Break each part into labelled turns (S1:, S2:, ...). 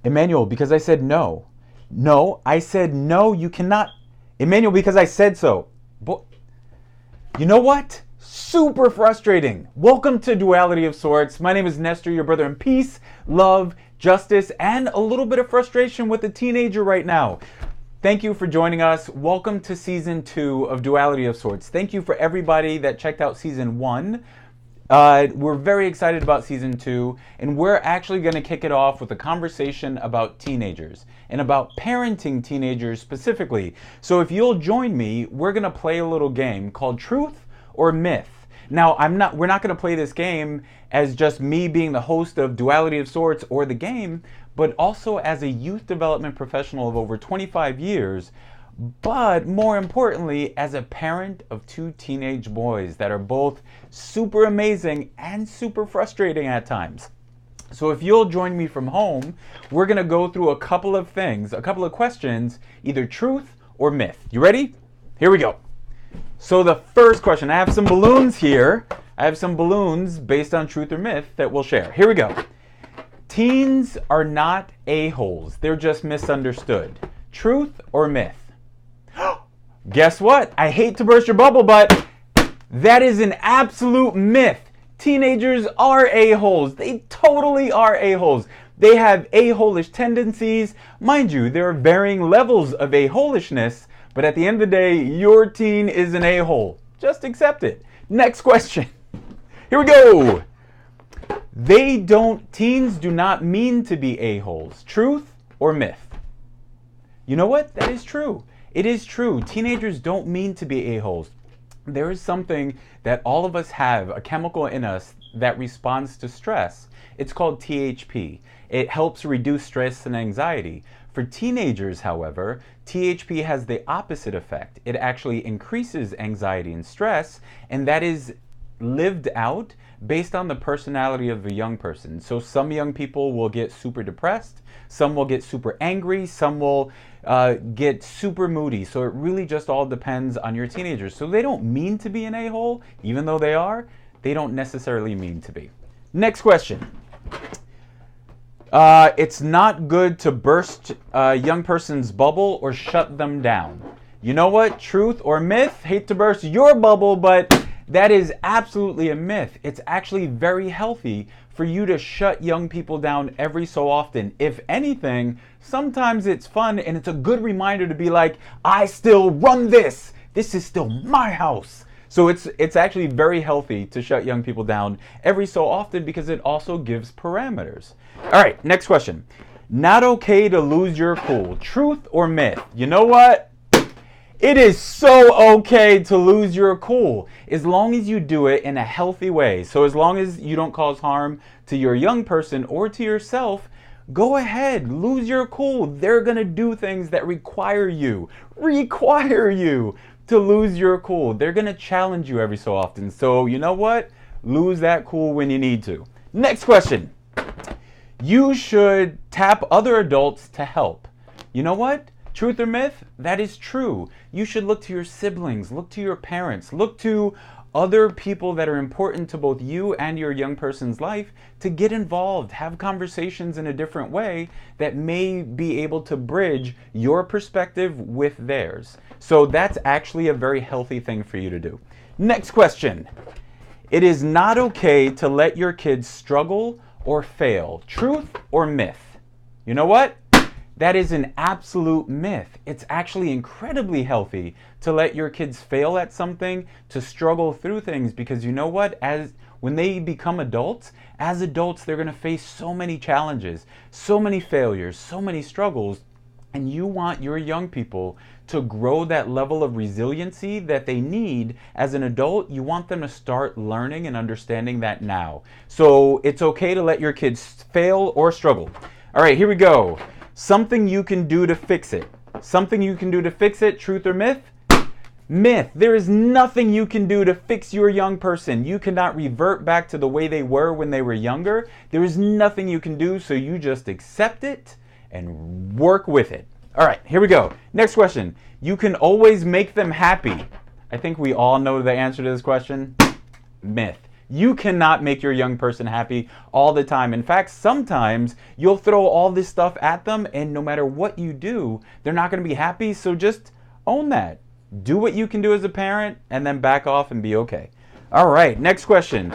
S1: Emmanuel, because I said no. No, I said no, you cannot. Emmanuel, because I said so. You know what? Super frustrating. Welcome to Duality of Sorts. My name is Nestor, your brother in peace, love, justice, and a little bit of frustration with a teenager right now. Thank you for joining us. Welcome to Season 2 of Duality of Sorts. Thank you for everybody that checked out Season 1. We're very excited about Season 2, and we're actually going to kick it off with a conversation about teenagers and about parenting teenagers specifically. So if you'll join me, we're going to play a little game called Truth or Myth. Now, we're not going to play this game as just me being the host of Duality of Sorts or the game, but also as a youth development professional of over 25 years, but more importantly, as a parent of 2 teenage boys that are both super amazing and super frustrating at times. So if you'll join me from home, we're going to go through a couple of things, a couple of questions, either truth or myth. You ready? Here we go. So the first question, I have some balloons here. I have some balloons based on truth or myth that we'll share. Here we go. Teens are not a-holes. They're just misunderstood. Truth or myth? Guess what? I hate to burst your bubble, but that is an absolute myth. Teenagers are a-holes. They totally are a-holes. They have a-holish tendencies. Mind you, there are varying levels of a-holishness, but at the end of the day, your teen is an a-hole. Just accept it. Next question. Here we go. Teens do not mean to be a-holes. Truth or myth? You know what? That is true. It is true. Teenagers don't mean to be a-holes. There is something that all of us have, a chemical in us that responds to stress. It's called THP. It helps reduce stress and anxiety. For teenagers, however, THP has the opposite effect. It actually increases anxiety and stress, and that is lived out based on the personality of the young person. So some young people will get super depressed, some will get super angry, some will get super moody. So it really just all depends on your teenagers. So they don't mean to be an a-hole, even though they are. They don't necessarily mean to be. Next question. It's not good to burst a young person's bubble or shut them down. You know what? Truth or myth? Hate to burst your bubble, but that is absolutely a myth. It's actually very healthy for you to shut young people down every so often. If anything, sometimes it's fun and it's a good reminder to be like, I still run this. This is still my house. So it's actually very healthy to shut young people down every so often because it also gives parameters. All right, next question. Not okay to lose your cool. Truth or myth? You know what? It is so okay to lose your cool as long as you do it in a healthy way. So as long as you don't cause harm to your young person or to yourself, go ahead, lose your cool. They're going to do things that require you to lose your cool. They're going to challenge you every so often. So you know what? Lose that cool when you need to. Next question. You should tap other adults to help. You know what? Truth or myth? That is true. You should look to your siblings, look to your parents, look to other people that are important to both you and your young person's life to get involved, have conversations in a different way that may be able to bridge your perspective with theirs. So that's actually a very healthy thing for you to do. Next question. It is not okay to let your kids struggle or fail. Truth or myth? You know what? That is an absolute myth. It's actually incredibly healthy to let your kids fail at something, to struggle through things, because you know what? When they become adults, as adults, they're going to face so many challenges, so many failures, so many struggles, and you want your young people to grow that level of resiliency that they need as an adult. You want them to start learning and understanding that now. So it's okay to let your kids fail or struggle. All right, here we go. Something you can do to fix it. Something you can do to fix it, truth or myth? Myth. There is nothing you can do to fix your young person. You cannot revert back to the way they were when they were younger. There is nothing you can do, so you just accept it and work with it. All right, here we go. Next question. You can always make them happy. I think we all know the answer to this question. Myth. You cannot make your young person happy all the time. In fact, sometimes you'll throw all this stuff at them, and no matter what you do, they're not going to be happy. So just own that. Do what you can do as a parent, and then back off and be okay. All right, next question.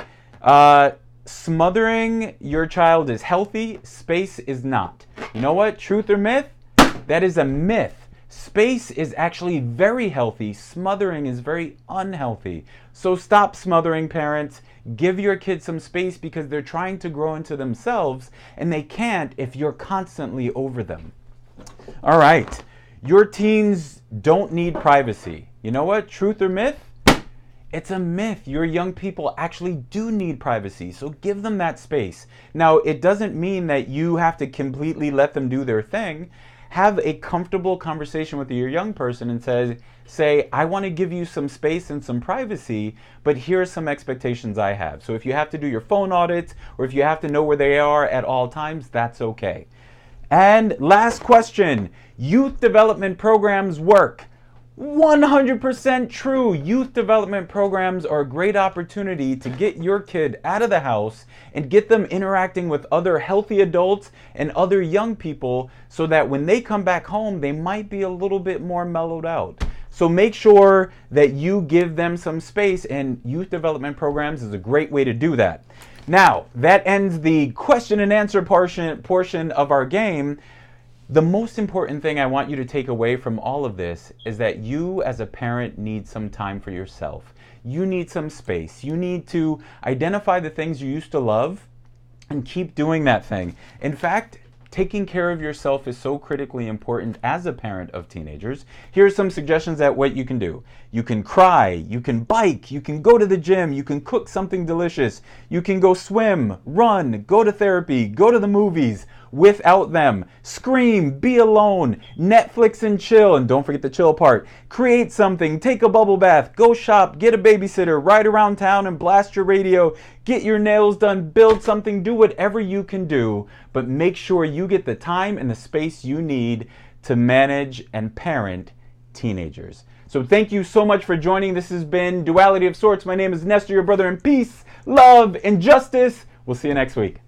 S1: Smothering your child is healthy, space is not. You know what? Truth or myth? That is a myth. Space is actually very healthy. Smothering is very unhealthy. So stop smothering, parents. Give your kids some space because they're trying to grow into themselves, and they can't if you're constantly over them. All right. Your teens don't need privacy. You know what? Truth or myth? It's a myth. Your young people actually do need privacy, so give them that space. Now, it doesn't mean that you have to completely let them do their thing. Have a comfortable conversation with your young person and say, I want to give you some space and some privacy, but here are some expectations I have. So if you have to do your phone audits, or if you have to know where they are at all times, that's okay. And last question, youth development programs work. 100% true. Youth development programs are a great opportunity to get your kid out of the house and get them interacting with other healthy adults and other young people so that when they come back home, they might be a little bit more mellowed out. So make sure that you give them some space, and youth development programs is a great way to do that. Now, that ends the question and answer portion of our game. The most important thing I want you to take away from all of this is that you as a parent need some time for yourself. You need some space. You need to identify the things you used to love and keep doing that thing. In fact, taking care of yourself is so critically important as a parent of teenagers. Here are some suggestions at what you can do. You can cry, you can bike, you can go to the gym, you can cook something delicious, you can go swim, run, go to therapy, go to the movies without them, scream, be alone, Netflix and chill, and don't forget the chill part. Create something, take a bubble bath, go shop, get a babysitter, ride around town and blast your radio, get your nails done, build something, do whatever you can do, but make sure you get the time and the space you need to manage and parent teenagers. So thank you so much for joining. This has been Duality of Sorts. My name is Nestor, your brother in peace, love, and justice. We'll see you next week.